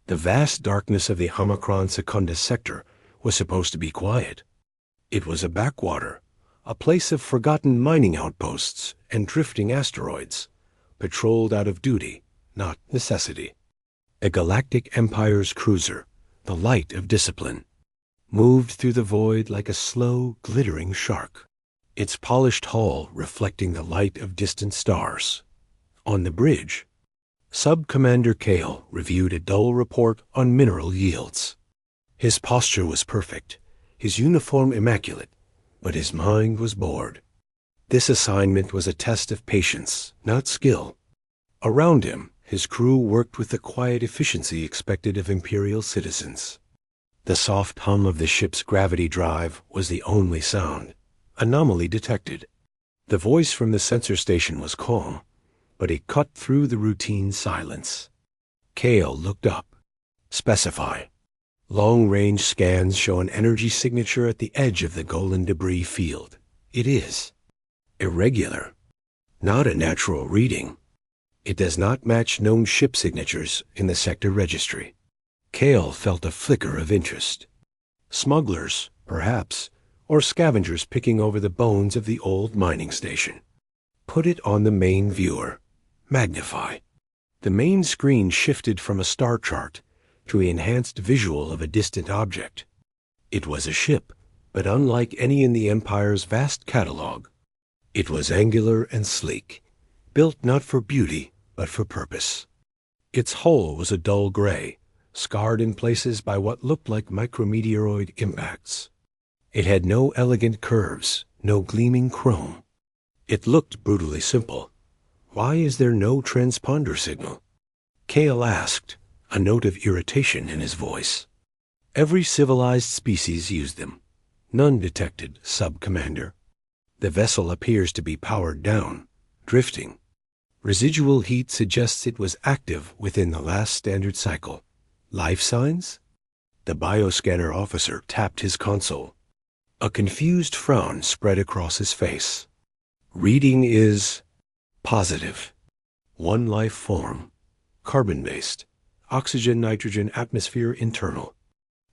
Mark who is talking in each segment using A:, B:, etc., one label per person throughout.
A: The vast darkness of the Omicron Secundus sector was supposed to be quiet. It was a backwater, a place of forgotten mining outposts and drifting asteroids, patrolled out of duty, not necessity. A galactic empire's cruiser, the light of discipline, moved through the void like a slow, glittering shark, its polished hull reflecting the light of distant stars. On the bridge, Sub-Commander Kale reviewed a dull report on mineral yields. His posture was perfect, his uniform immaculate, but his mind was bored. This assignment was a test of patience, not skill. Around him, his crew worked with the quiet efficiency expected of Imperial citizens. The soft hum of the ship's gravity drive was the only sound. Anomaly detected. The voice from the sensor station was calm, but it cut through the routine silence. Kale looked up. Specify. Long-range scans show an energy signature at the edge of the Golan debris field. It is irregular, not a natural reading. It does not match known ship signatures in the sector registry. Kale felt a flicker of interest. Smugglers, perhaps, or scavengers picking over the bones of the old mining station. Put it on the main viewer. Magnify. The main screen shifted from a star chart to an enhanced visual of a distant object. It was a ship, but unlike any in the Empire's vast catalog. It was angular and sleek, built not for beauty, but for purpose. Its hull was a dull gray, scarred in places by what looked like micrometeoroid impacts. It had no elegant curves, no gleaming chrome. It looked brutally simple. Why is there no transponder signal? Kale asked, a note of irritation in his voice. Every civilized species used them. None detected, Sub-Commander. The vessel appears to be powered down, drifting. Residual heat suggests it was active within the last standard cycle. Life signs? The bioscanner officer tapped his console. A confused frown spread across his face. Reading is positive. One life form. Carbon-based. Oxygen-nitrogen atmosphere internal.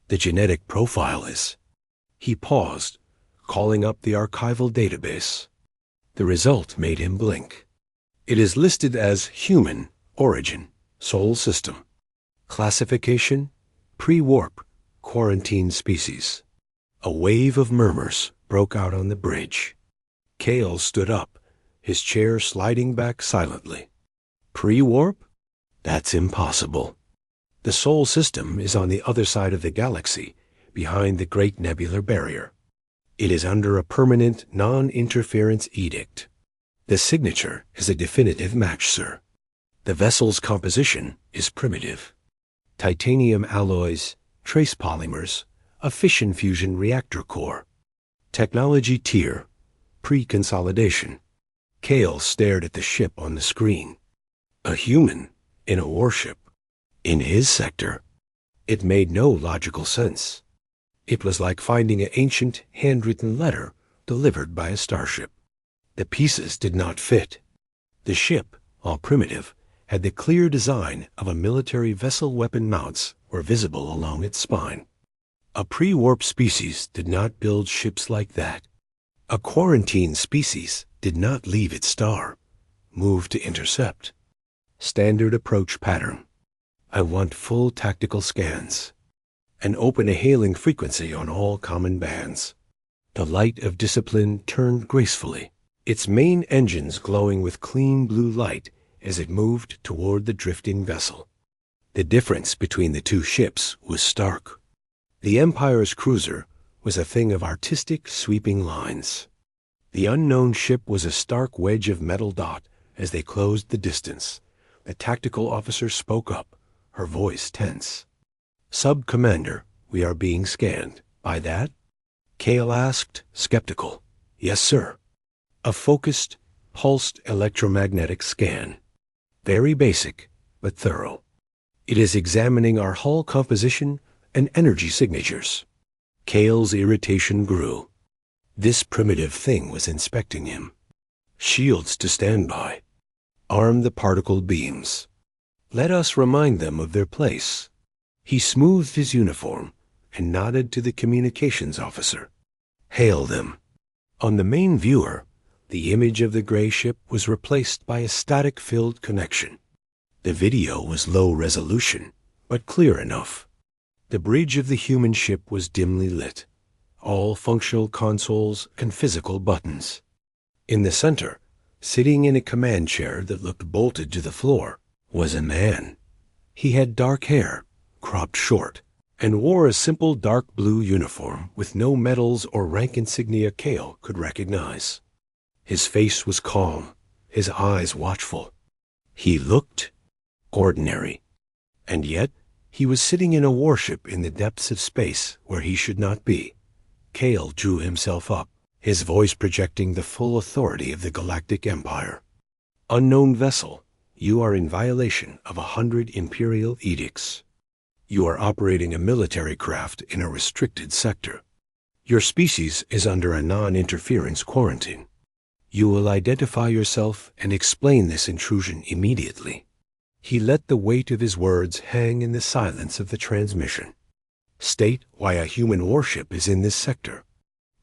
A: The genetic profile is. He paused, calling up the archival database. The result made him blink. It is listed as human, origin, Sol system. Classification, pre-warp, quarantine species. A wave of murmurs broke out on the bridge. Kale stood up, his chair sliding back silently. Pre-warp? That's impossible. The Sol system is on the other side of the galaxy, behind the Great Nebular Barrier. It is under a permanent non-interference edict. The signature is a definitive match, sir. The vessel's composition is primitive. Titanium alloys, trace polymers, a fission-fusion reactor core. Technology tier, pre-consolidation. Kale stared at the ship on the screen. A human in a warship. In his sector. It made no logical sense. It was like finding an ancient handwritten letter delivered by a starship. The pieces did not fit. The ship, all primitive, had the clear design of a military vessel. Weapon mounts were visible along its spine. A pre-warp species did not build ships like that. A quarantine species did not leave its star, move to intercept. Standard approach pattern. I want full tactical scans. And open a hailing frequency on all common bands. The light of discipline turned gracefully, its main engines glowing with clean blue light as it moved toward the drifting vessel. The difference between the two ships was stark. The Empire's cruiser was a thing of artistic, sweeping lines. The unknown ship was a stark wedge of metal dot as they closed the distance. The tactical officer spoke up, her voice tense. Sub-Commander, we are being scanned. By that? Kale asked, skeptical. Yes, sir. A focused, pulsed electromagnetic scan. Very basic, but thorough. It is examining our hull composition and energy signatures. Kale's irritation grew. This primitive thing was inspecting him. Shields to stand by. Arm the particle beams. Let us remind them of their place. He smoothed his uniform and nodded to the communications officer. "Hail them." On the main viewer, the image of the gray ship was replaced by a static-filled connection. The video was low resolution, but clear enough. The bridge of the human ship was dimly lit, all functional consoles and physical buttons. In the center, sitting in a command chair that looked bolted to the floor, was a man. He had dark hair, cropped short, and wore a simple dark blue uniform with no medals or rank insignia Cale could recognize. His face was calm, his eyes watchful. He looked ordinary. And yet, he was sitting in a warship in the depths of space where he should not be. Cale drew himself up, his voice projecting the full authority of the Galactic Empire. "Unknown vessel, you are in violation of 100 Imperial edicts. You are operating a military craft in a restricted sector. Your species is under a non-interference quarantine. You will identify yourself and explain this intrusion immediately." He let the weight of his words hang in the silence of the transmission. "State why a human warship is in this sector."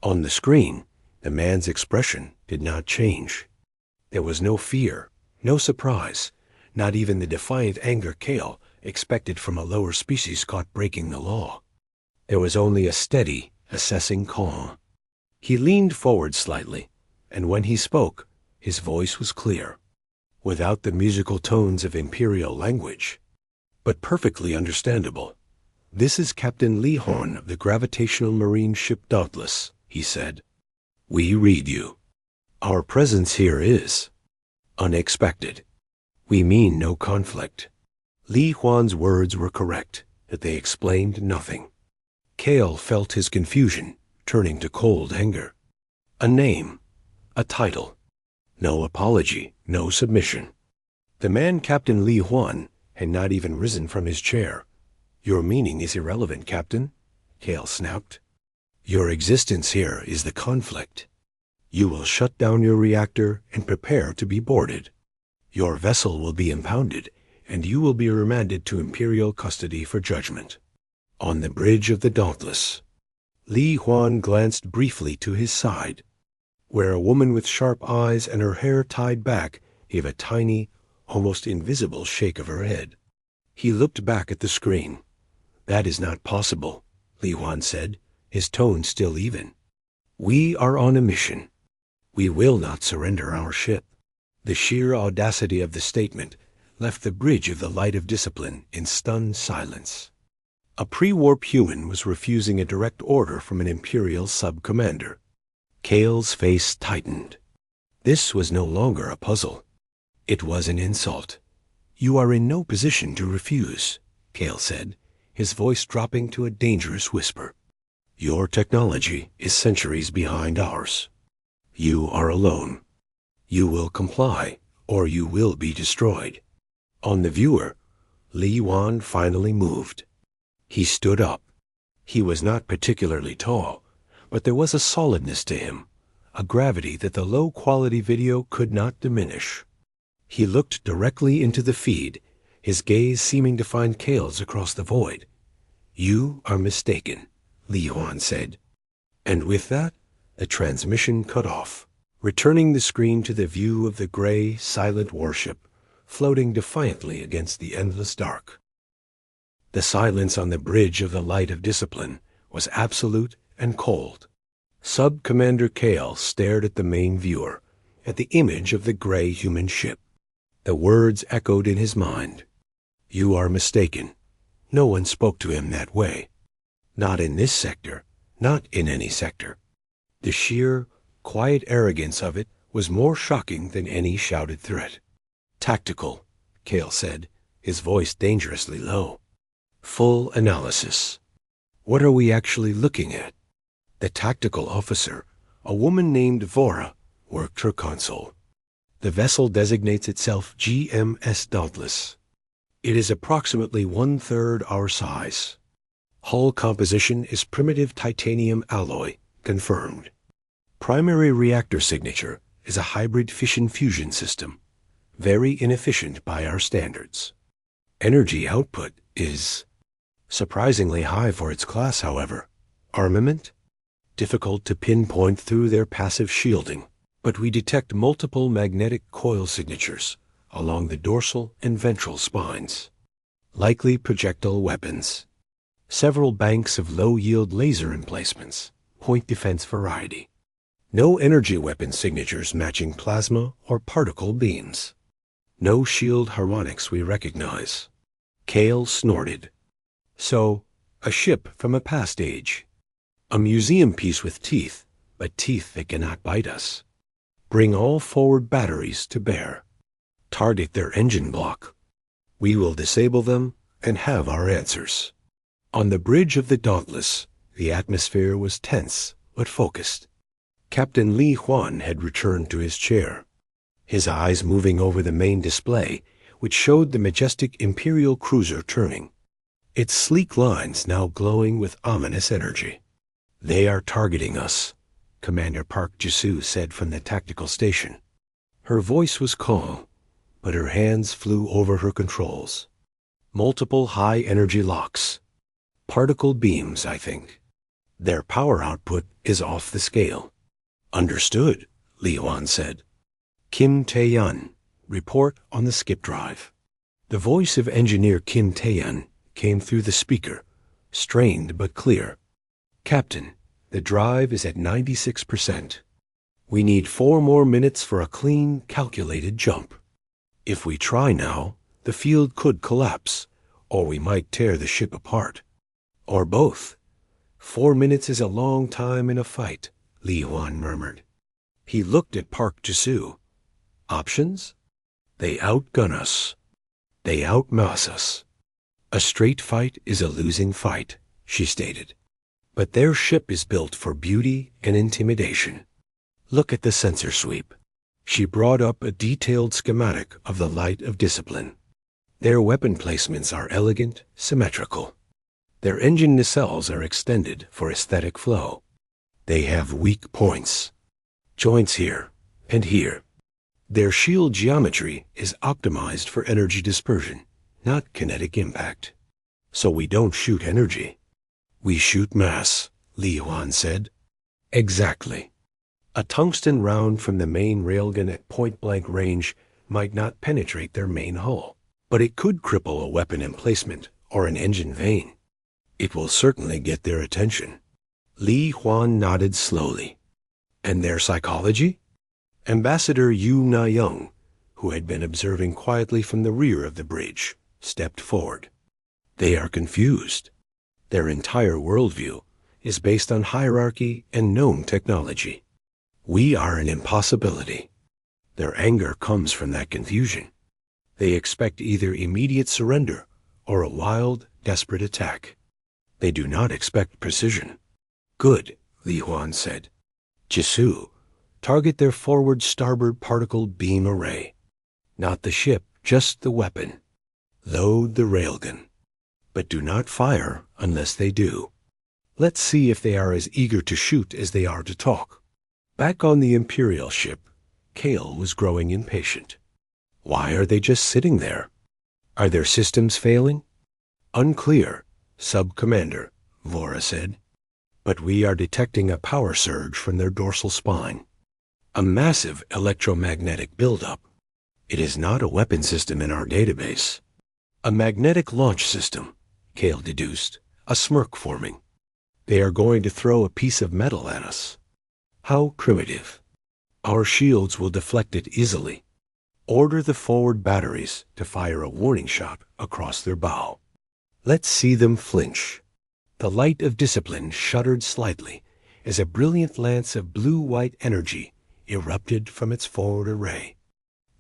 A: On the screen, the man's expression did not change. There was no fear, no surprise, not even the defiant anger Cale expected from a lower species caught breaking the law. There was only a steady, assessing calm. He leaned forward slightly, and when he spoke, his voice was clear, without the musical tones of imperial language, but perfectly understandable. "This is Captain Li Horn of the gravitational marine ship Dauntless," he said. "We read you. Our presence here is unexpected. We mean no conflict." Li Huan's words were correct, that they explained nothing. Cale felt his confusion, turning to cold anger. A name, a title. No apology, no submission. The man, Captain Li Huan, had not even risen from his chair. "Your meaning is irrelevant, Captain," Cale snapped. "Your existence here is the conflict. You will shut down your reactor and prepare to be boarded. Your vessel will be impounded, and you will be remanded to Imperial custody for judgment. On the bridge of the Dauntless." Li Huan glanced briefly to his side, where a woman with sharp eyes and her hair tied back gave a tiny, almost invisible shake of her head. He looked back at the screen. "That is not possible," Li Huan said, his tone still even. "We are on a mission. We will not surrender our ship." The sheer audacity of the statement left the bridge of the Light of Discipline in stunned silence. A pre-warp human was refusing a direct order from an Imperial sub-commander. Cale's face tightened. This was no longer a puzzle. It was an insult. "You are in no position to refuse," Cale said, his voice dropping to a dangerous whisper. "Your technology is centuries behind ours. You are alone. You will comply, or you will be destroyed." On the viewer, Li Huan finally moved. He stood up. He was not particularly tall, but there was a solidness to him, a gravity that the low-quality video could not diminish. He looked directly into the feed, his gaze seeming to find Cale's across the void. "You are mistaken," Li Huan said. And with that, the transmission cut off, returning the screen to the view of the gray, silent warship, floating defiantly against the endless dark. The silence on the bridge of the Light of Discipline was absolute and cold. Sub-Commander Cale stared at the main viewer, at the image of the gray human ship. The words echoed in his mind. "You are mistaken." No one spoke to him that way. Not in this sector, not in any sector. The sheer, quiet arrogance of it was more shocking than any shouted threat. "Tactical," Cale said, his voice dangerously low. "Full analysis. What are we actually looking at?" The tactical officer, a woman named Vora, worked her console. "The vessel designates itself GMS Dauntless. It is approximately 1/3 our size. Hull composition is primitive titanium alloy, confirmed. Primary reactor signature is a hybrid fission-fusion system, very inefficient by our standards. Energy output is Surprisingly high for its class, however. Armament? Difficult to pinpoint through their passive shielding, but we detect multiple magnetic coil signatures along the dorsal and ventral spines. Likely projectile weapons. Several banks of low-yield laser emplacements, point defense variety. No energy weapon signatures matching plasma or particle beams. No shield harmonics we recognize. Kale snorted. So, a ship from a past age. A museum piece with teeth, but teeth that cannot bite us. Bring all forward batteries to bear. Target their engine block. We will disable them and have our answers. On the bridge of the Dauntless, the atmosphere was tense but focused. Captain Li Huan had returned to his chair, his eyes moving over the main display, which showed the majestic Imperial cruiser turning, its sleek lines now glowing with ominous energy. "They are targeting us," Commander Park Jisoo said from the tactical station. Her voice was calm, but her hands flew over her controls. Multiple high-energy locks. Particle beams, I think. Their power output is off the scale. "Understood," Li Huan said. "Kim Tae-yun, report on the skip drive." The voice of Engineer Kim Tae-yun came through the speaker, strained but clear. "Captain, the drive is at 96%. We need 4 more minutes for a clean, calculated jump. If we try now, the field could collapse, or we might tear the ship apart. Or both. 4 minutes is a long time in a fight," Li Huan murmured. He looked at Park Jisoo. "Options? They outgun us. They outmass us. A straight fight is a losing fight," she stated. "But their ship is built for beauty and intimidation. Look at the sensor sweep." She brought up a detailed schematic of the Light of Discipline. Their weapon placements are elegant, symmetrical. Their engine nacelles are extended for aesthetic flow. They have weak points. Joints here and here. Their shield geometry is optimized for energy dispersion, not kinetic impact. So we don't shoot energy. We shoot mass, Li Huan said. Exactly. A tungsten round from the main railgun at point-blank range might not penetrate their main hull, but it could cripple a weapon emplacement or an engine vane. It will certainly get their attention. Li Huan nodded slowly. And their psychology? Ambassador Yu Na-young, who had been observing quietly from the rear of the bridge, stepped forward. They are confused. Their entire worldview is based on hierarchy and known technology. We are an impossibility. Their anger comes from that confusion. They expect either immediate surrender or a wild, desperate attack. They do not expect precision. Good, Li Huan said. Jisoo, target their forward starboard particle beam array. Not the ship, just the weapon. Load the railgun. But do not fire unless they do. Let's see if they are as eager to shoot as they are to talk. Back on the Imperial ship, Kale was growing impatient. Why are they just sitting there? Are their systems failing? Unclear, Sub-Commander, Vora said. But we are detecting a power surge from their dorsal spine. A massive electromagnetic buildup. It is not a weapon system in our database. A magnetic launch system, Kale deduced, a smirk forming. They are going to throw a piece of metal at us. How primitive. Our shields will deflect it easily. Order the forward batteries to fire a warning shot across their bow. Let's see them flinch. The Light of Discipline shuddered slightly as a brilliant lance of blue-white energy erupted from its forward array.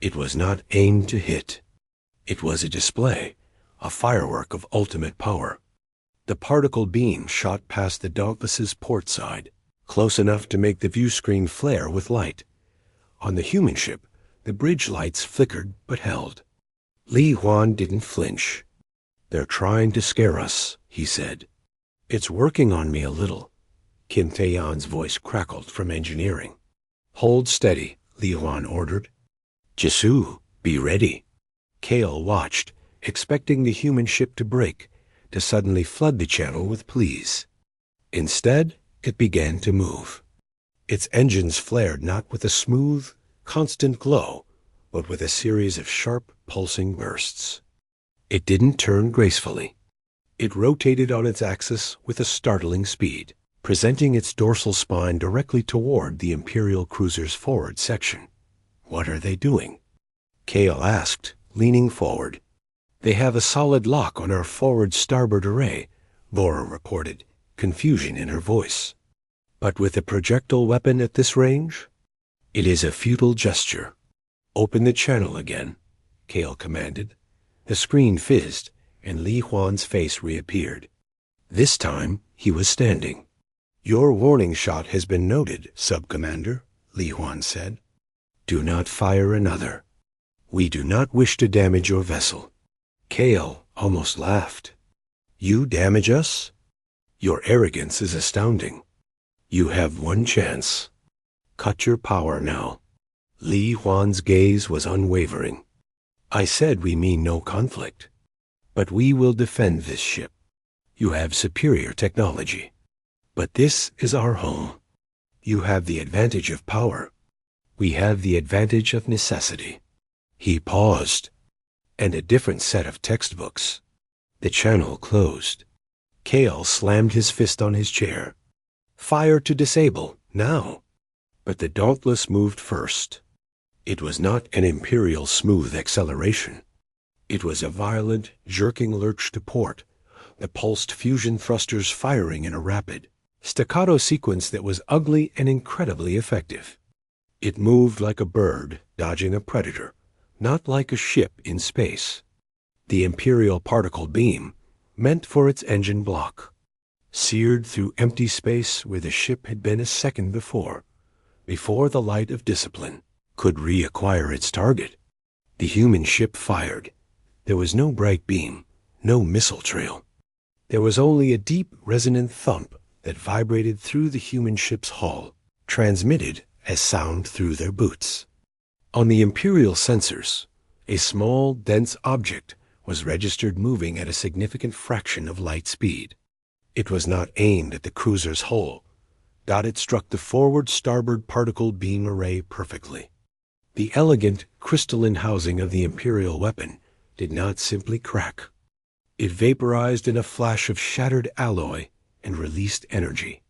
A: It was not aimed to hit. It was a display, a firework of ultimate power. The particle beam shot past the Dauntless's port side, close enough to make the view screen flare with light. On the human ship, the bridge lights flickered but held. Li Huan didn't flinch. They're trying to scare us, he said. It's working on me a little. Kim Tae-yun's voice crackled from engineering. Hold steady, Li Huan ordered. Jisoo, be ready. Kale watched, expecting the human ship to break, to suddenly flood the channel with pleas. Instead, it began to move. Its engines flared not with a smooth, constant glow, but with a series of sharp, pulsing bursts. It didn't turn gracefully. It rotated on its axis with a startling speed, presenting its dorsal spine directly toward the Imperial cruiser's forward section. "What are they doing?" Kale asked, leaning forward. "They have a solid lock on our forward starboard array," Vora reported, confusion in her voice. "But with a projectile weapon at this range? It is a futile gesture." "Open the channel again," Kale commanded. The screen fizzed, and Li Huan's face reappeared. This time, he was standing. "Your warning shot has been noted, Sub-Commander," Li Huan said. "Do not fire another. We do not wish to damage your vessel." Kale almost laughed. "You damage us? Your arrogance is astounding. You have one chance. Cut your power now." Li Huan's gaze was unwavering. "I said we mean no conflict. But we will defend this ship. You have superior technology. But this is our home. You have the advantage of power. We have the advantage of necessity." He paused. "And a different set of textbooks." The channel closed. Kale slammed his fist on his chair. "Fire to disable, now." But the Dauntless moved first. It was not an Imperial smooth acceleration. It was a violent, jerking lurch to port, the pulsed fusion thrusters firing in a rapid, staccato sequence that was ugly and incredibly effective. It moved like a bird dodging a predator, not like a ship in space. The Imperial particle beam, meant for its engine block, seared through empty space where the ship had been a second before the light of discipline could reacquire its target. The human ship fired. There was no bright beam, no missile trail. There was only a deep, resonant thump that vibrated through the human ship's hull, transmitted as sound through their boots. On the Imperial sensors, a small, dense object was registered moving at a significant fraction of light speed. It was not aimed at the cruiser's hull, but it struck the forward starboard particle beam array perfectly. The elegant, crystalline housing of the Imperial weapon did not simply crack. It vaporized in a flash of shattered alloy and released energy.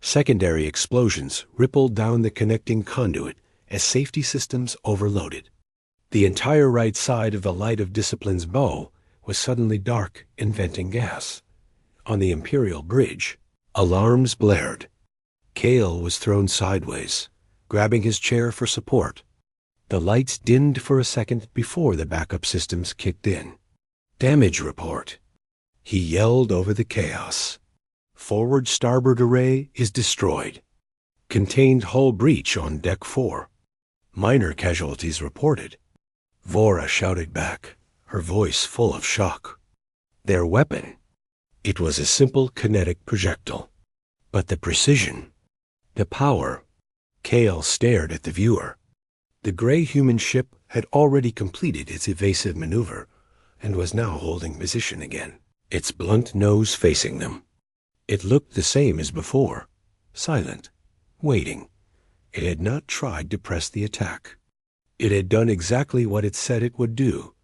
A: Secondary explosions rippled down the connecting conduit as safety systems overloaded. The entire right side of the Light of Discipline's bow was suddenly dark and venting gas. On the Imperial bridge, alarms blared. Kale was thrown sideways, grabbing his chair for support. The lights dimmed for a second before the backup systems kicked in. "Damage report," he yelled over the chaos. "Forward starboard array is destroyed. Contained hull breach on deck 4. Minor casualties reported." Vora shouted back, her voice full of shock. Their weapon. It was a simple kinetic projectile. But the precision, the power. Kale stared at the viewer. The gray human ship had already completed its evasive maneuver and was now holding position again, its blunt nose facing them. It looked the same as before, silent, waiting. It had not tried to press the attack. It had done exactly what it said it would do,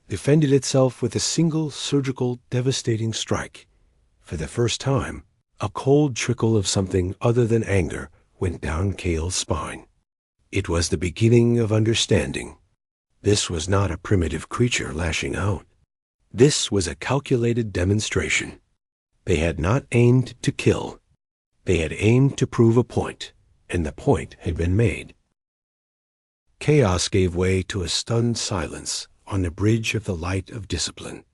A: defended itself with a single surgical, devastating strike. For the first time, a cold trickle of something other than anger went down Kale's spine. It was the beginning of understanding. This was not a primitive creature lashing out. This was a calculated demonstration. They had not aimed to kill. They had aimed to prove a point, and the point had been made. Chaos gave way to a stunned silence on the bridge of the Light of Discipline.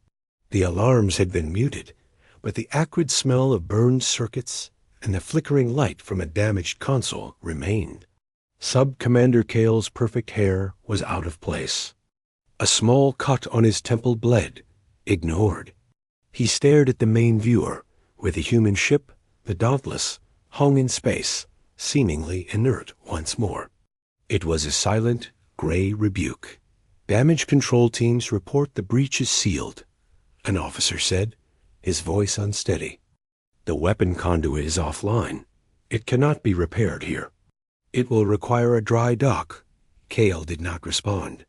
A: The alarms had been muted, but the acrid smell of burned circuits and the flickering light from a damaged console remained. Sub-Commander Kale's perfect hair was out of place. A small cut on his temple bled, ignored. He stared at the main viewer, where the human ship, the Dauntless, hung in space, seemingly inert once more. It was a silent, gray rebuke. "Damage control teams report the breach is sealed," an officer said. his voice unsteady. "The weapon conduit is offline. It cannot be repaired here. It will require a dry dock." Kale did not respond.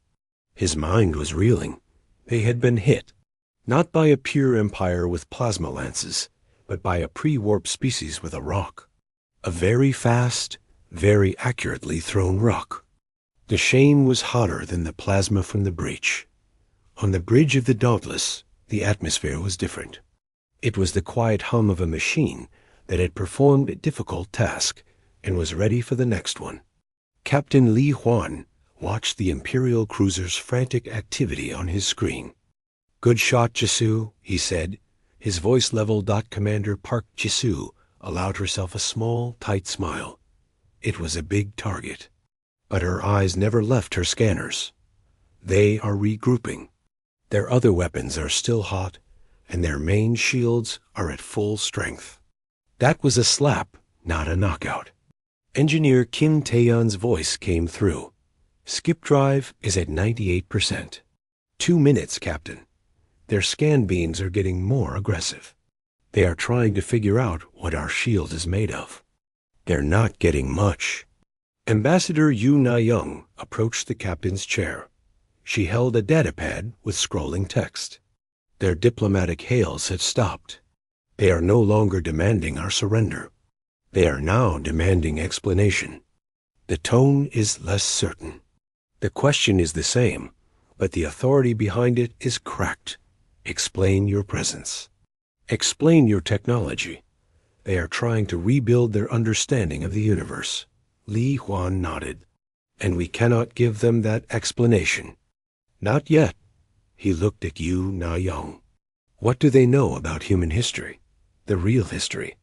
A: His mind was reeling. They had been hit, not by a pure empire with plasma lances, but by a pre-warp species with a rock. A very fast, very accurately thrown rock. The shame was hotter than the plasma from the breach. On the bridge of the Dauntless, the atmosphere was different. It was the quiet hum of a machine that had performed a difficult task and was ready for the next one. Captain Li Huan watched the Imperial cruiser's frantic activity on his screen. "Good shot, Jisoo," he said. His voice leveled. Commander Park Jisoo allowed herself a small, tight smile. It was a big target. But her eyes never left her scanners. They are regrouping. Their other weapons are still hot, and their main shields are at full strength. That was a slap, not a knockout. Engineer Kim Taeyeon's voice came through. "Skip drive is at 98%. 2 minutes, Captain. Their scan beams are getting more aggressive. They are trying to figure out what our shield is made of. They're not getting much." Ambassador Yu Na-young approached the captain's chair. She held a datapad with scrolling text. Their diplomatic hails had stopped. They are no longer demanding our surrender. They are now demanding explanation. The tone is less certain. The question is the same, but the authority behind it is cracked. Explain your presence. Explain your technology. They are trying to rebuild their understanding of the universe. Li Huan nodded. And we cannot give them that explanation. Not yet. He looked at Yu Na-young. What do they know about human history? The real history.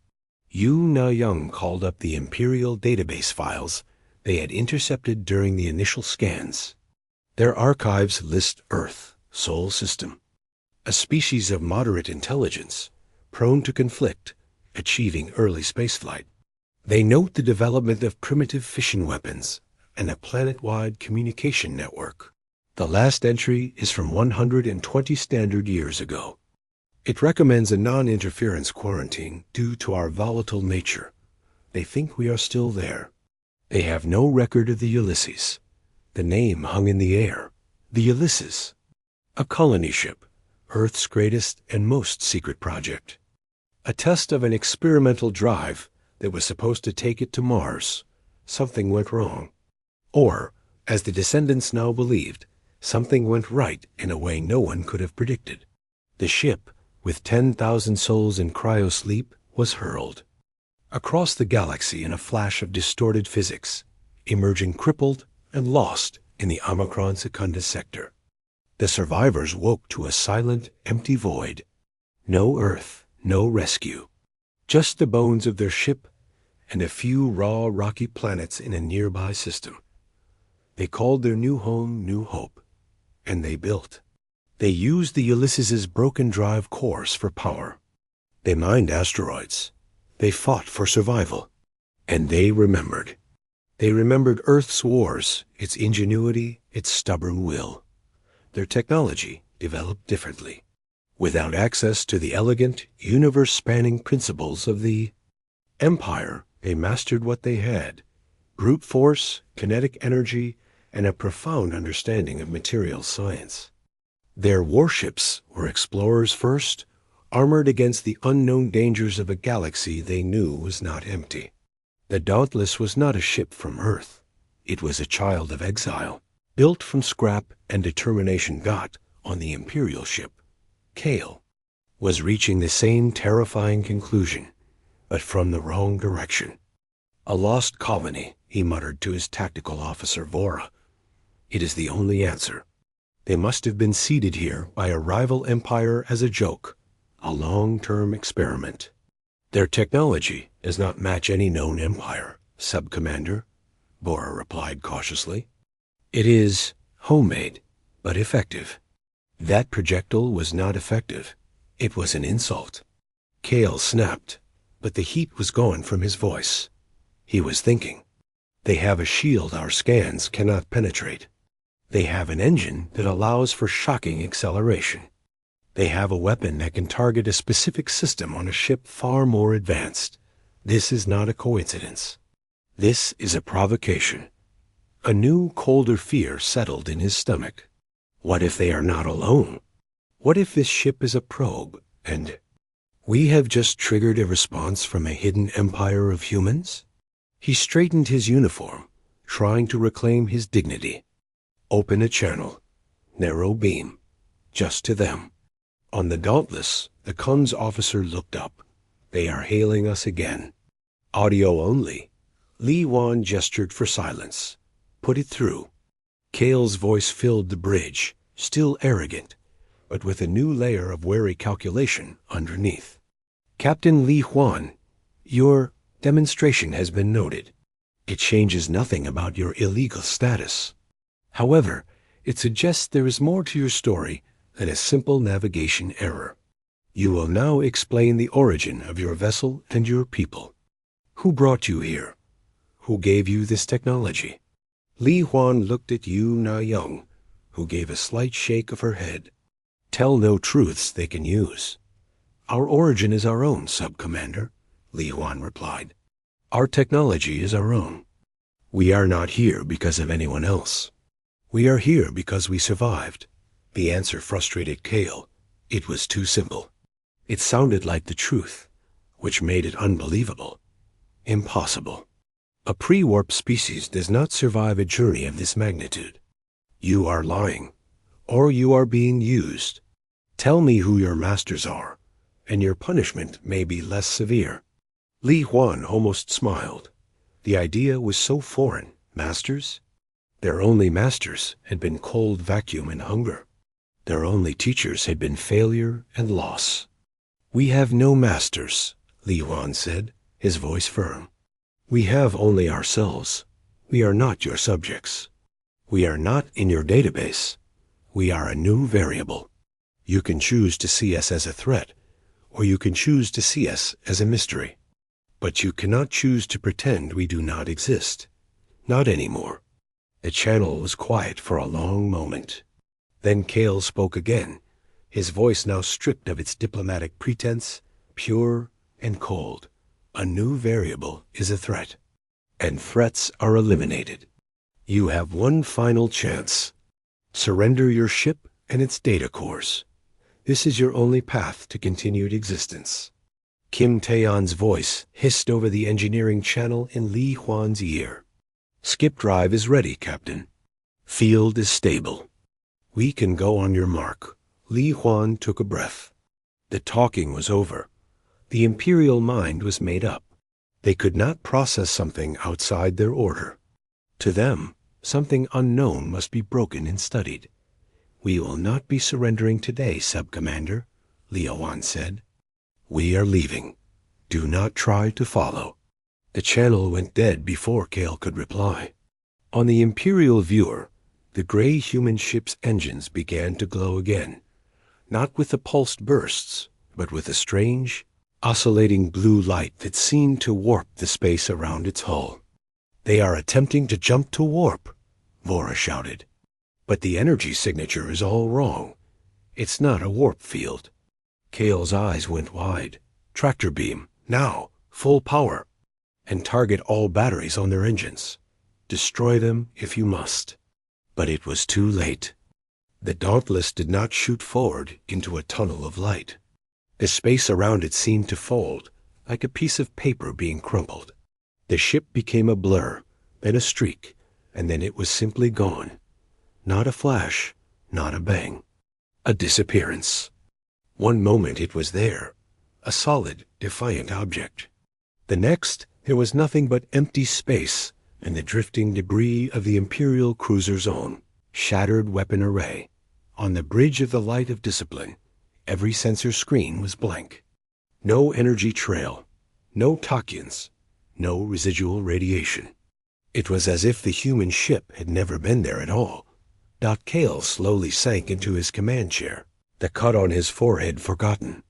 A: Yu Na-young called up the Imperial database files they had intercepted during the initial scans. Their archives list Earth, Sol system, a species of moderate intelligence, prone to conflict, achieving early spaceflight. They note the development of primitive fission weapons and a planet-wide communication network. The last entry is from 120 standard years ago. It recommends a non-interference quarantine due to our volatile nature. They think we are still there. They have no record of the Ulysses. The name hung in the air. The Ulysses. A colony ship, Earth's greatest and most secret project. A test of an experimental drive that was supposed to take it to Mars. Something went wrong. Or, as the descendants now believed, something went right in a way no one could have predicted. The ship, with 10,000 souls in cryosleep, was hurled across the galaxy in a flash of distorted physics, emerging crippled and lost in the Omicron Secunda sector. The survivors woke to a silent, empty void. No Earth, no rescue. Just the bones of their ship and a few raw, rocky planets in a nearby system. They called their new home New Hope, and they built. They used the Ulysses's broken drive cores for power. They mined asteroids. They fought for survival. And they remembered. They remembered Earth's wars, its ingenuity, its stubborn will. Their technology developed differently. Without access to the elegant, universe-spanning principles of the Empire, they mastered what they had: brute force, kinetic energy, and a profound understanding of material science. Their warships were explorers first, armored against the unknown dangers of a galaxy they knew was not empty. The Dauntless was not a ship from Earth. It was a child of exile, built from scrap and determination got on the Imperial ship. Kale was reaching the same terrifying conclusion, but from the wrong direction. "A lost colony," he muttered to his tactical officer Vora. "It is the only answer. They must have been seeded here by a rival empire as a joke, a long-term experiment." "Their technology does not match any known empire, Sub-Commander," Vora replied cautiously. "It is homemade, but effective." That projectile was not effective. It was an insult. Kale snapped, but the heat was gone from his voice. He was thinking. They have a shield our scans cannot penetrate. They have an engine that allows for shocking acceleration. They have a weapon that can target a specific system on a ship far more advanced. This is not a coincidence. This is a provocation. A new, colder fear settled in his stomach. What if they are not alone? What if this ship is a probe, and we have just triggered a response from a hidden empire of humans? He straightened his uniform, trying to reclaim his dignity. Open a channel. Narrow beam. Just to them. On the Dauntless, the comms officer looked up. They are hailing us again. Audio only. Li Wan gestured for silence. Put it through. Kale's voice filled the bridge, still arrogant, but with a new layer of wary calculation underneath. Captain Li Huan, your demonstration has been noted. It changes nothing about your illegal status. However, it suggests there is more to your story than a simple navigation error. You will now explain the origin of your vessel and your people. Who brought you here? Who gave you this technology? Li Huan looked at Yu Na Young, who gave a slight shake of her head. Tell no truths they can use. Our origin is our own, Sub-Commander, Li Huan replied. Our technology is our own. We are not here because of anyone else. We are here because we survived. The answer frustrated Kale. It was too simple. It sounded like the truth, which made it unbelievable. Impossible. A pre-warp species does not survive a journey of this magnitude. You are lying, or you are being used. Tell me who your masters are, and your punishment may be less severe. Li Huan almost smiled. The idea was so foreign. Masters? Their only masters had been cold vacuum and hunger. Their only teachers had been failure and loss. We have no masters, Li Huan said, his voice firm. We have only ourselves. We are not your subjects. We are not in your database. We are a new variable. You can choose to see us as a threat, or you can choose to see us as a mystery. But you cannot choose to pretend we do not exist. Not anymore. The channel was quiet for a long moment. Then Kale spoke again, his voice now stripped of its diplomatic pretense, pure and cold. A new variable is a threat, and threats are eliminated. You have one final chance. Surrender your ship and its data cores. This is your only path to continued existence. Kim Taeyeon's voice hissed over the engineering channel in Li Huan's ear. Skip drive is ready, Captain. Field is stable. We can go on your mark. Li Huan took a breath. The talking was over. The Imperial mind was made up. They could not process something outside their order. To them, something unknown must be broken and studied. We will not be surrendering today, Sub-Commander, Li Huan said. We are leaving. Do not try to follow. The channel went dead before Kale could reply. On the Imperial viewer, the gray human ship's engines began to glow again, not with the pulsed bursts, but with a strange, oscillating blue light that seemed to warp the space around its hull. They are attempting to jump to warp, Vora shouted. But the energy signature is all wrong. It's not a warp field. Kale's eyes went wide. Tractor beam, now, full power. And target all batteries on their engines. Destroy them if you must. But it was too late. The Dauntless did not shoot forward into a tunnel of light. The space around it seemed to fold, like a piece of paper being crumpled. The ship became a blur, then a streak, and then it was simply gone. Not a flash, not a bang. A disappearance. One moment it was there, a solid, defiant object. The next, there was nothing but empty space and the drifting debris of the Imperial cruiser's own shattered weapon array. On the bridge of the light of discipline, every sensor screen was blank. No energy trail, no tachyons, no residual radiation. It was as if the human ship had never been there at all. Kale slowly sank into his command chair, the cut on his forehead forgotten.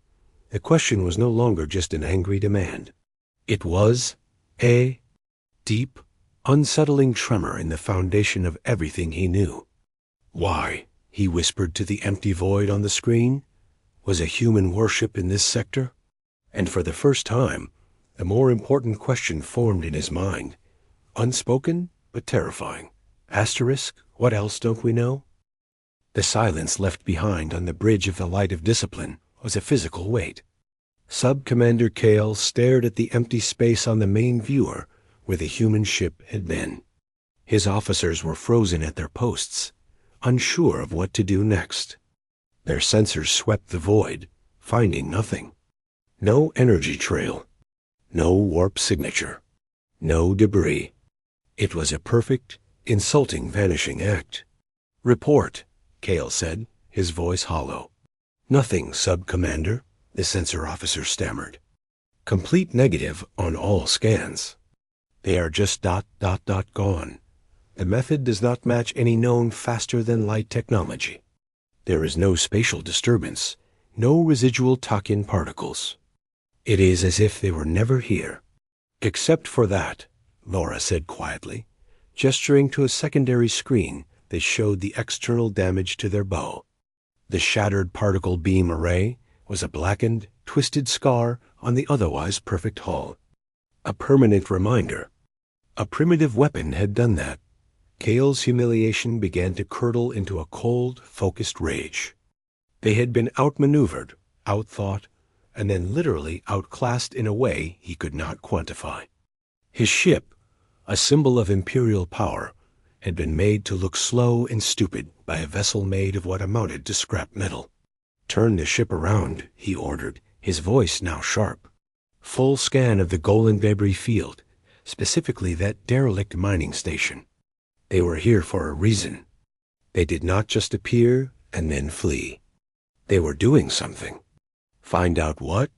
A: The question was no longer just an angry demand. It was a deep, unsettling tremor in the foundation of everything he knew. Why? He whispered to the empty void on the screen. Was a human warship in this sector? And for the first time, a more important question formed in his mind. Unspoken, but terrifying. Asterisk, what else don't we know? The silence left behind on the bridge of the light of discipline was a physical weight. Sub-Commander Kale stared at the empty space on the main viewer where the human ship had been. His officers were frozen at their posts, unsure of what to do next. Their sensors swept the void, finding nothing. No energy trail. No warp signature. No debris. It was a perfect, insulting vanishing act. Report, Kale said, his voice hollow. Nothing, Sub-Commander, the sensor officer stammered. Complete negative on all scans. They are just ... gone. The method does not match any known faster-than-light technology. There is no spatial disturbance, no residual tuck-in particles. It is as if they were never here. Except for that, Laura said quietly, gesturing to a secondary screen that showed the external damage to their bow. The shattered particle beam array was a blackened, twisted scar on the otherwise perfect hull. A permanent reminder. A primitive weapon had done that. Kale's humiliation began to curdle into a cold, focused rage. They had been outmaneuvered, outthought, and then literally outclassed in a way he could not quantify. His ship, a symbol of imperial power, had been made to look slow and stupid by a vessel made of what amounted to scrap metal. Turn the ship around, he ordered, his voice now sharp. Full scan of the Golan debris field, specifically that derelict mining station. They were here for a reason. They did not just appear and then flee. They were doing something. Find out what?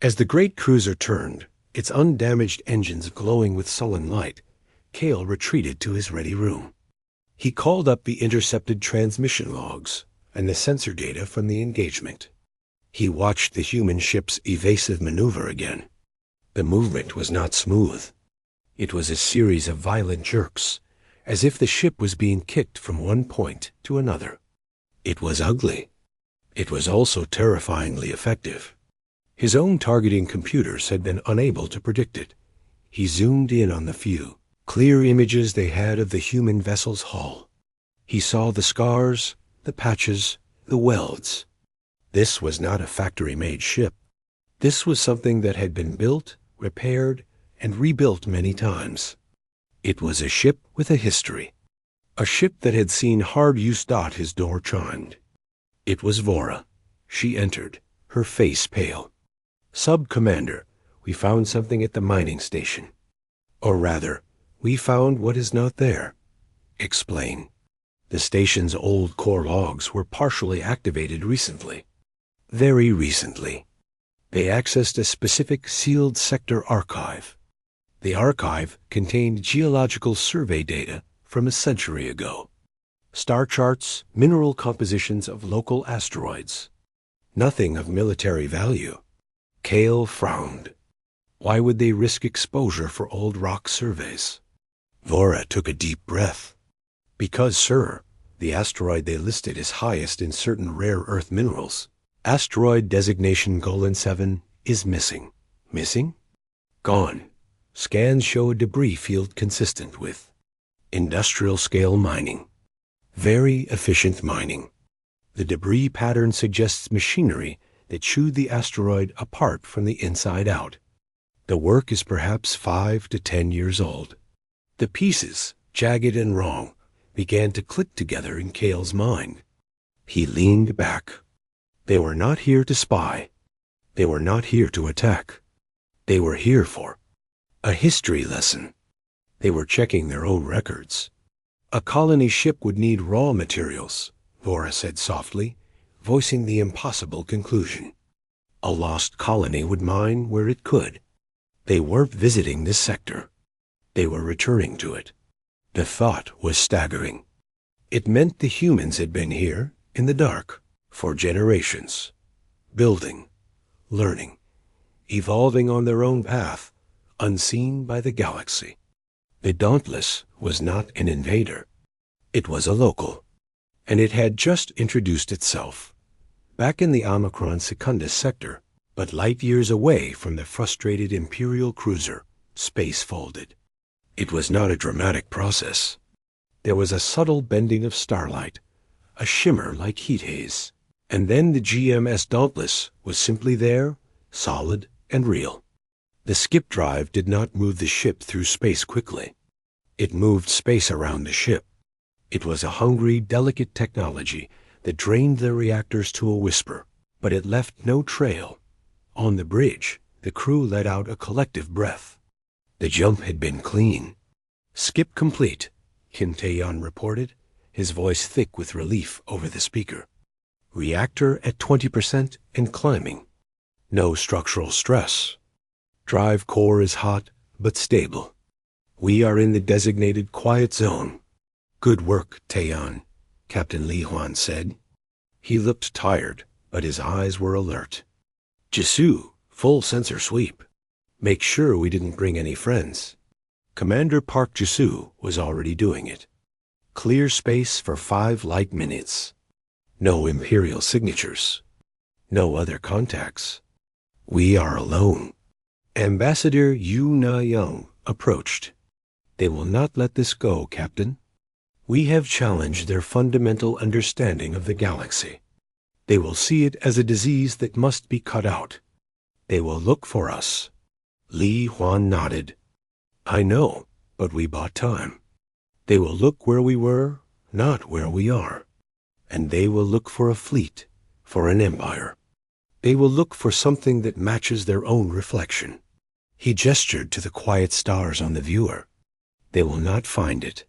A: As the great cruiser turned, its undamaged engines glowing with sullen light, Kale retreated to his ready room. He called up the intercepted transmission logs and the sensor data from the engagement. He watched the human ship's evasive maneuver again. The movement was not smooth. It was a series of violent jerks, as if the ship was being kicked from one point to another. It was ugly. It was also terrifyingly effective. His own targeting computers had been unable to predict it. He zoomed in on the few, clear images they had of the human vessel's hull. He saw the scars, the patches, the welds. This was not a factory-made ship. This was something that had been built, repaired, and rebuilt many times. It was a ship with a history. A ship that had seen hard use. His door chimed. It was Vora. She entered, her face pale. Sub-Commander, we found something at the mining station. Or rather, we found what is not there. Explain. The station's old core logs were partially activated recently. Very recently. They accessed a specific sealed sector archive. The archive contained geological survey data from a century ago. Star charts, mineral compositions of local asteroids. Nothing of military value. Kale frowned. Why would they risk exposure for old rock surveys? Vora took a deep breath. Because, sir, the asteroid they listed is highest in certain rare earth minerals. Asteroid designation Golan 7 is missing. Missing? Gone. Scans show a debris field consistent with industrial-scale mining. Very efficient mining. The debris pattern suggests machinery that chewed the asteroid apart from the inside out. The work is perhaps 5 to 10 years old. The pieces, jagged and wrong, began to click together in Kale's mind. He leaned back. They were not here to spy. They were not here to attack. They were here for a history lesson. They were checking their own records. A colony ship would need raw materials, Vora said softly, voicing the impossible conclusion. A lost colony would mine where it could. They weren't visiting this sector. They were returning to it. The thought was staggering. It meant the humans had been here, in the dark, for generations. Building, learning, evolving on their own path, unseen by the galaxy. The Dauntless was not an invader. It was a local, and it had just introduced itself. back in the Omicron Secundus sector, but light years away from the frustrated Imperial cruiser, space folded. It was not a dramatic process. There was a subtle bending of starlight, a shimmer like heat haze, and then the GMS Dauntless was simply there, solid and real. The skip drive did not move the ship through space quickly. It moved space around the ship. It was a hungry, delicate technology that drained the reactors to a whisper, but it left no trail. On the bridge, the crew let out a collective breath. The jump had been clean. "Skip complete," Kim Tae-yeon reported, his voice thick with relief over the speaker. "Reactor at 20% and climbing. No structural stress. Drive core is hot but stable. We are in the designated quiet zone." "Good work, Tae-yeon," Captain Lee Hwan said. He looked tired, but his eyes were alert. "Jisoo, full sensor sweep. Make sure we didn't bring any friends." Commander Park Jisoo was already doing it. Clear space for 5 light minutes. No Imperial signatures. No other contacts. We are alone. Ambassador Yu Na-young approached. "They will not let this go, Captain. We have challenged their fundamental understanding of the galaxy. They will see it as a disease that must be cut out. They will look for us." Lee Hwan nodded. "I know, but we bought time. They will look where we were, not where we are. And they will look for a fleet, for an empire. They will look for something that matches their own reflection." He gestured to the quiet stars on the viewer. "They will not find it."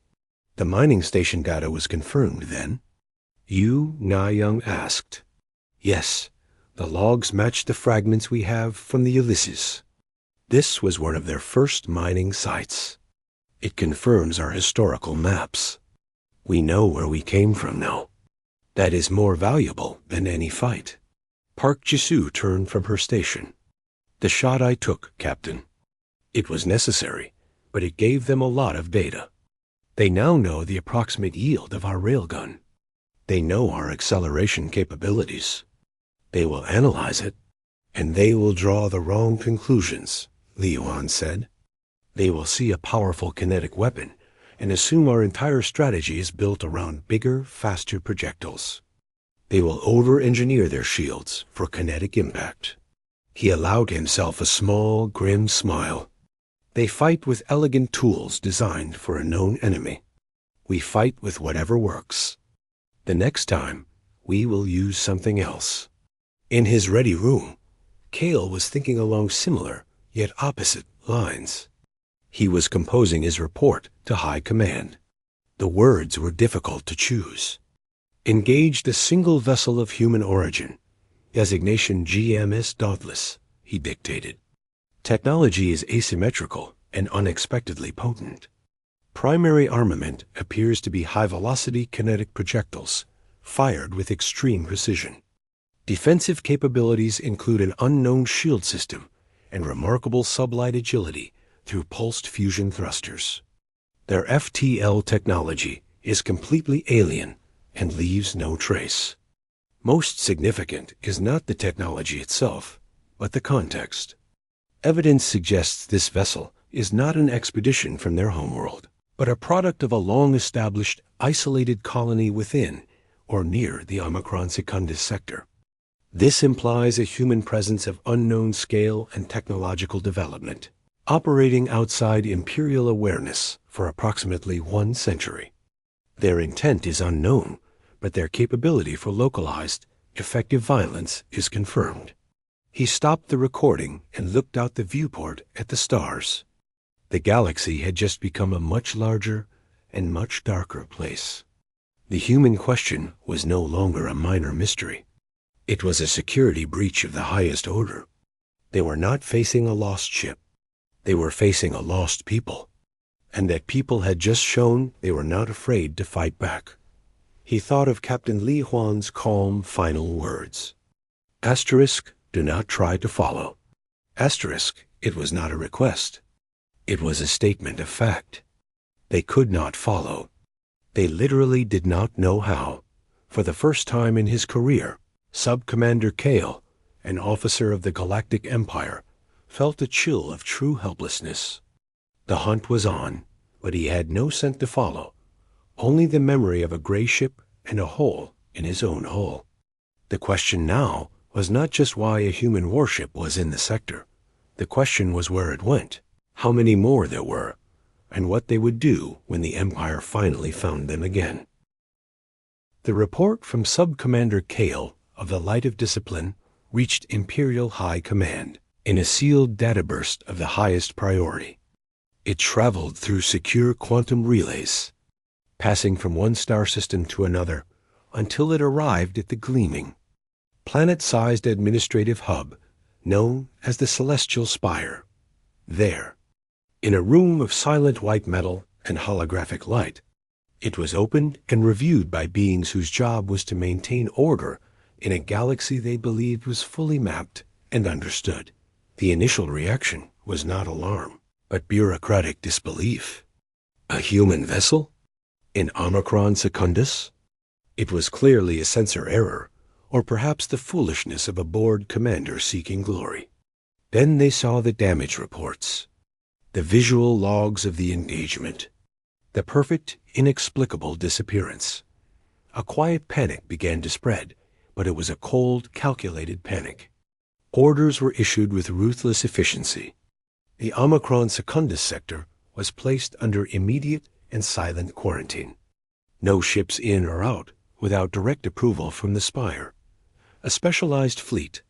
A: The mining station data was confirmed then. Yu Na-young asked. "Yes, the logs match the fragments we have from the Ulysses. This was one of their first mining sites. It confirms our historical maps. We know where we came from now. That is more valuable than any fight." Park Jisoo turned from her station. "The shot I took, Captain. It was necessary, but it gave them a lot of data. They now know the approximate yield of our railgun. They know our acceleration capabilities. They will analyze it, and they will draw the wrong conclusions," Lee Hwan said. "They will see a powerful kinetic weapon and assume our entire strategy is built around bigger, faster projectiles. They will over-engineer their shields for kinetic impact." He allowed himself a small, grim smile. "They fight with elegant tools designed for a known enemy. We fight with whatever works. The next time, we will use something else." In his ready room, Cale was thinking along similar, yet opposite, lines. He was composing his report to High Command. The words were difficult to choose. "Engaged a single vessel of human origin. Designation GMS Dauntless," he dictated. "Technology is asymmetrical and unexpectedly potent. Primary armament appears to be high-velocity kinetic projectiles, fired with extreme precision. Defensive capabilities include an unknown shield system and remarkable sublight agility through pulsed fusion thrusters. Their FTL technology is completely alien and leaves no trace. Most significant is not the technology itself, but the context. Evidence suggests this vessel is not an expedition from their homeworld, but a product of a long-established, isolated colony within or near the Omicron Secundus sector. This implies a human presence of unknown scale and technological development, operating outside Imperial awareness for approximately 1 century. Their intent is unknown, but their capability for localized, effective violence is confirmed." He stopped the recording and looked out the viewport at the stars. The galaxy had just become a much larger and much darker place. The human question was no longer a minor mystery. It was a security breach of the highest order. They were not facing a lost ship. They were facing a lost people. And that people had just shown they were not afraid to fight back. He thought of Captain Lee Hwan's calm final words. Asterisk, do not try to follow. Asterisk, it was not a request. It was a statement of fact. They could not follow. They literally did not know how. For the first time in his career, Sub-Commander Kale, an officer of the Galactic Empire, felt a chill of true helplessness. The hunt was on, but he had no scent to follow, only the memory of a gray ship and a hole in his own hull. The question now was not just why a human warship was in the sector. The question was where it went, how many more there were, and what they would do when the Empire finally found them again. The report from Sub-Commander Kale of the Light of Discipline reached Imperial High Command in a sealed data burst of the highest priority. It traveled through secure quantum relays, passing from one star system to another until it arrived at the gleaming, planet-sized administrative hub known as the Celestial Spire. There, in a room of silent white metal and holographic light, it was opened and reviewed by beings whose job was to maintain order in a galaxy they believed was fully mapped and understood. The initial reaction was not alarm, but bureaucratic disbelief. A human vessel? In Omicron Secundus? It was clearly a sensor error, or perhaps the foolishness of a bored commander seeking glory. Then they saw the damage reports, the visual logs of the engagement, the perfect, inexplicable disappearance. A quiet panic began to spread, but it was a cold, calculated panic. Orders were issued with ruthless efficiency. The Omicron Secundus sector was placed under immediate and silent quarantine. No ships in or out without direct approval from the Spire. A specialized fleet,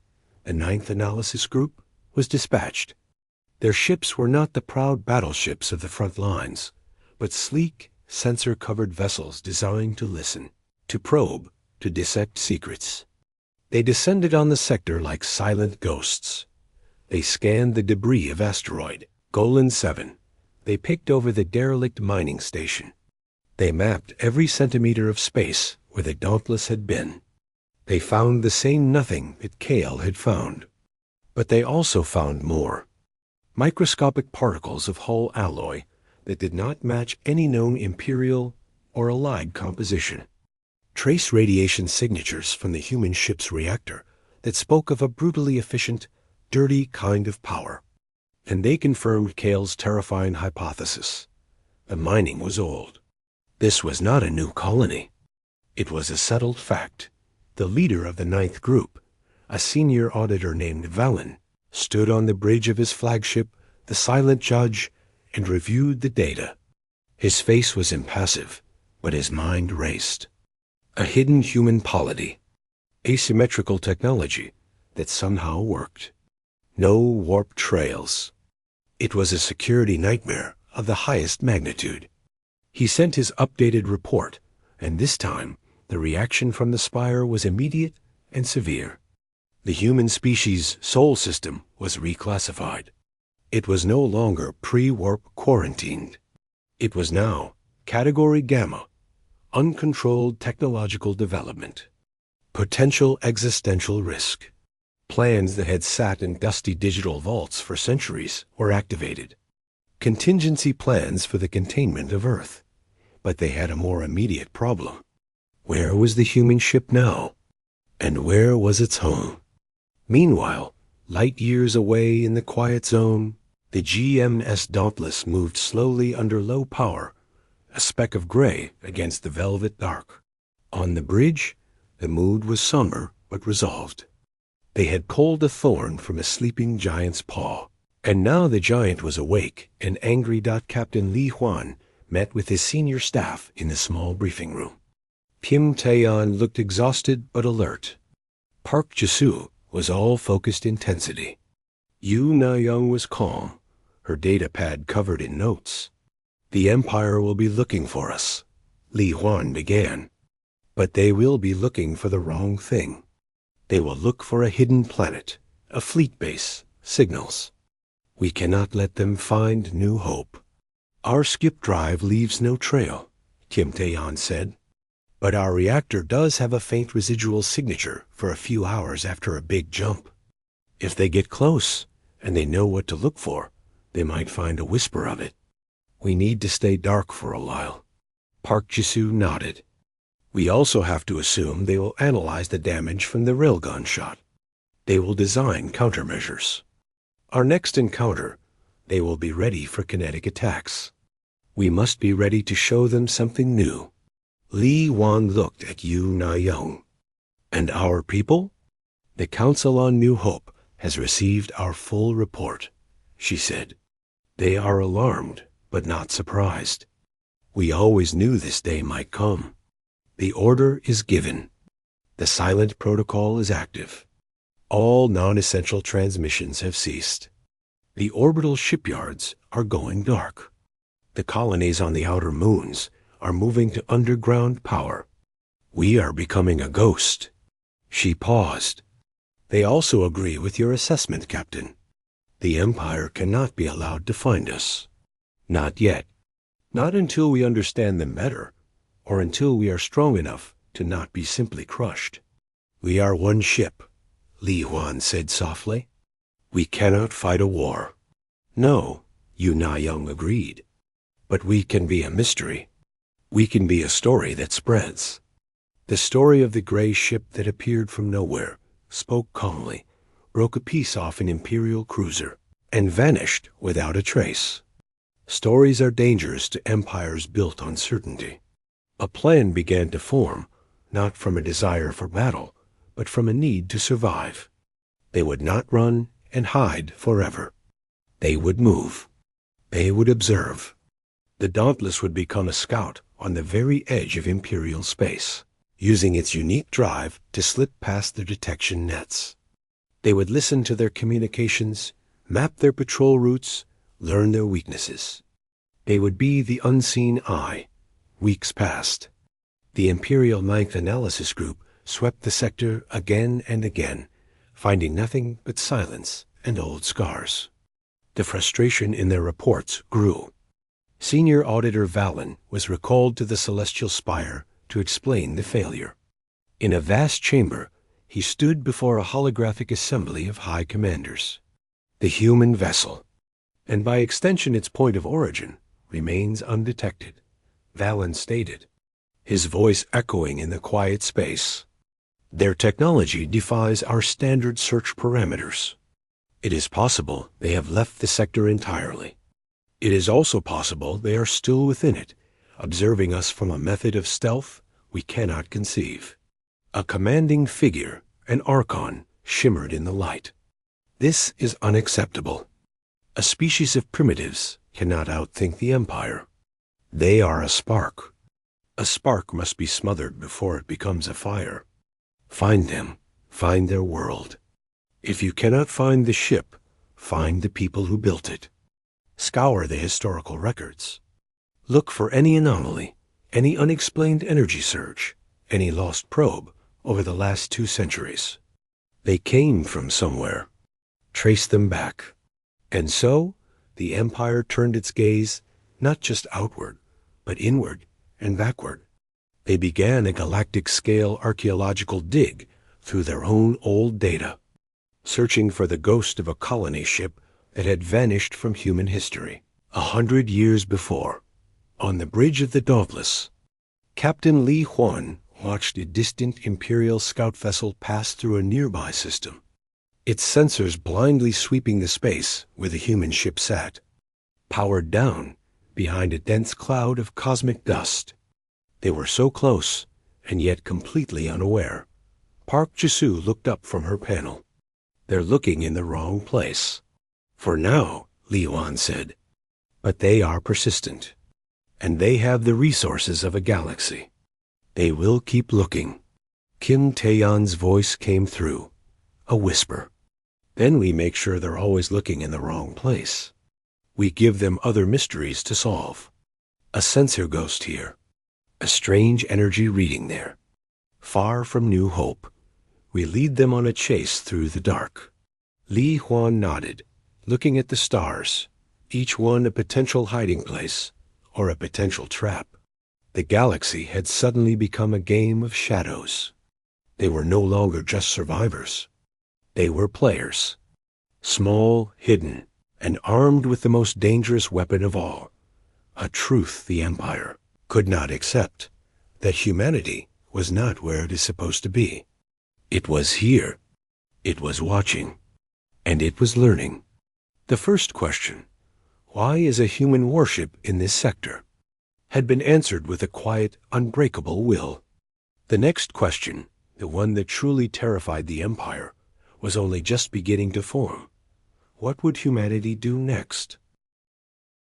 A: the 9th Analysis Group, was dispatched. Their ships were not the proud battleships of the front lines, but sleek, sensor-covered vessels designed to listen, to probe, to dissect secrets. They descended on the sector like silent ghosts. They scanned the debris of asteroid Golan 7. They picked over the derelict mining station. They mapped every centimeter of space where the Dauntless had been. They found the same nothing that Kale had found. But they also found more. Microscopic particles of hull alloy that did not match any known Imperial or Allied composition. Trace radiation signatures from the human ship's reactor that spoke of a brutally efficient, dirty kind of power. And they confirmed Kale's terrifying hypothesis. The mining was old. This was not a new colony. It was a settled fact. The leader of the 9th Group, a senior auditor named Valen, stood on the bridge of his flagship, the Silent Judge, and reviewed the data. His face was impassive, but his mind raced. A hidden human polity, asymmetrical technology that somehow worked. No warp trails. It was a security nightmare of the highest magnitude. He sent his updated report, and this time the reaction from the Spire was immediate and severe. The human species' soul system was reclassified. It was no longer pre-warp quarantined. It was now Category Gamma, uncontrolled technological development. Potential existential risk. Plans that had sat in dusty digital vaults for centuries were activated. Contingency plans for the containment of Earth. But they had a more immediate problem. Where was the human ship now? And where was its home? Meanwhile, light years away in the quiet zone, the GMS Dauntless moved slowly under low power, a speck of gray against the velvet dark. On the bridge, the mood was somber but resolved. They had pulled a thorn from a sleeping giant's paw, and now the giant was awake, and angry. Captain Li Huan met with his senior staff in the small briefing room. Kim Taeyeon looked exhausted but alert. Park Jisu was all focused intensity. Yu Na-young was calm, her data pad covered in notes. The Empire will be looking for us, Li Huan began. But they will be looking for the wrong thing. They will look for a hidden planet, a fleet base, signals. We cannot let them find New Hope. Our skip drive leaves no trail, Kim Taeyeon said. But our reactor does have a faint residual signature for a few hours after a big jump. If they get close, and they know what to look for, they might find a whisper of it. We need to stay dark for a while. Park Jisu nodded. We also have to assume they will analyze the damage from the railgun shot. They will design countermeasures. Our next encounter, they will be ready for kinetic attacks. We must be ready to show them something new. Li Huan looked at Yu Na Young. And our people? The Council on New Hope has received our full report, she said. They are alarmed, but not surprised. We always knew this day might come. The order is given. The silent protocol is active. All non-essential transmissions have ceased. The orbital shipyards are going dark. The colonies on the outer moons are moving to underground power. We are becoming a ghost. She paused. They also agree with your assessment, Captain. The Empire cannot be allowed to find us. Not yet. Not until we understand them better, or until we are strong enough to not be simply crushed. We are one ship, Li Huan said softly. We cannot fight a war. No, Yu Na Young agreed. But we can be a mystery. We can be a story that spreads. The story of the gray ship that appeared from nowhere, spoke calmly, broke a piece off an Imperial cruiser, and vanished without a trace. Stories are dangerous to empires built on certainty. A plan began to form, not from a desire for battle, but from a need to survive. They would not run and hide forever. They would move. They would observe. The Dauntless would become a scout on the very edge of Imperial space, using its unique drive to slip past their detection nets. They would listen to their communications, map their patrol routes, learn their weaknesses. They would be the unseen eye. Weeks passed. The Imperial Ninth Analysis Group swept the sector again and again, finding nothing but silence and old scars. The frustration in their reports grew. Senior Auditor Valen was recalled to the Celestial Spire to explain the failure. In a vast chamber, he stood before a holographic assembly of high commanders. The human vessel, and by extension its point of origin, remains undetected, Valen stated, his voice echoing in the quiet space. Their technology defies our standard search parameters. It is possible they have left the sector entirely. It is also possible they are still within it, observing us from a method of stealth we cannot conceive. A commanding figure, an archon, shimmered in the light. This is unacceptable. A species of primitives cannot outthink the Empire. They are a spark. A spark must be smothered before it becomes a fire. Find them. Find their world. If you cannot find the ship, find the people who built it. Scour the historical records. Look for any anomaly, any unexplained energy surge, any lost probe over the last 2 centuries. They came from somewhere. Trace them back. And so, the Empire turned its gaze not just outward, but inward and backward. They began a galactic-scale archaeological dig through their own old data, searching for the ghost of a colony ship that had vanished from human history 100 years before. On the bridge of the Dauntless, Captain Li Huan watched a distant Imperial scout vessel pass through a nearby system, its sensors blindly sweeping the space where the human ship sat, powered down behind a dense cloud of cosmic dust. They were so close, and yet completely unaware. Park Jisu looked up from her panel. They're looking in the wrong place. For now, Li Huan said. But they are persistent, and they have the resources of a galaxy. They will keep looking. Kim Taeyeon's voice came through, a whisper. Then we make sure they're always looking in the wrong place. We give them other mysteries to solve. A sensor ghost here, a strange energy reading there. Far from New Hope, we lead them on a chase through the dark. Li Huan nodded, looking at the stars, each one a potential hiding place or a potential trap. The galaxy had suddenly become a game of shadows. They were no longer just survivors. They were players, small, hidden, and armed with the most dangerous weapon of all, a truth the Empire could not accept, that humanity was not where it is supposed to be. It was here. It was watching. And it was learning. The first question, why is a human warship in this sector, had been answered with a quiet, unbreakable will. The next question, the one that truly terrified the Empire, was only just beginning to form. What would humanity do next?